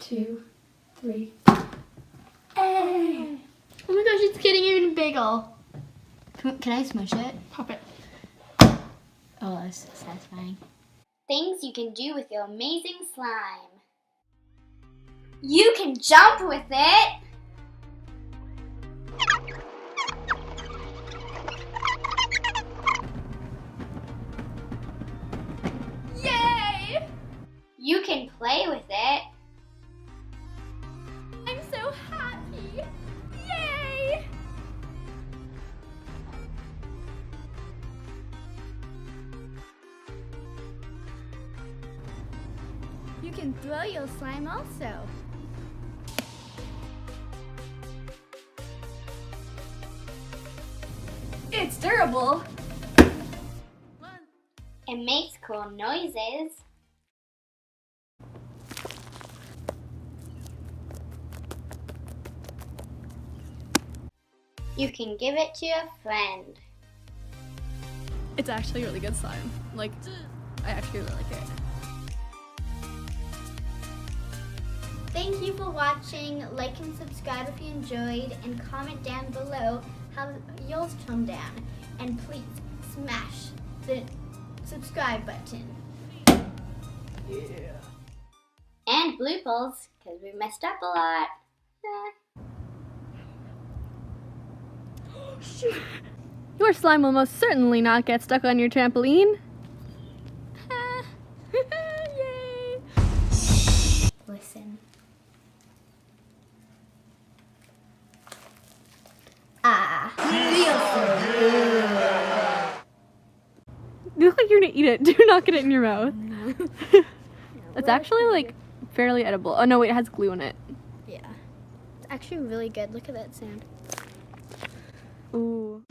2, 3. Hey! Oh my gosh, it's getting even bigger. Can I smush it? Pop it. Oh, that's satisfying. Things you can do with your amazing slime. You can jump with it. Yay! You can play with it. I'm so happy. Yay! You can throw your slime also. It's durable. It makes cool noises. You can give it to a friend. It's actually really good slime. Like, I actually really like it. Thank you for watching. Like and subscribe if you enjoyed, and comment down below how yours turned down. And please smash the subscribe button. Yeah. And bloopers, because we messed up a lot. Your slime will most certainly not get stuck on your trampoline. Yay! Listen. You look like you're gonna eat it. Do not get it in your mouth. It's actually like fairly edible. Oh no, wait, it has glue in it. Yeah. It's actually really good. Look at that sound. Ooh.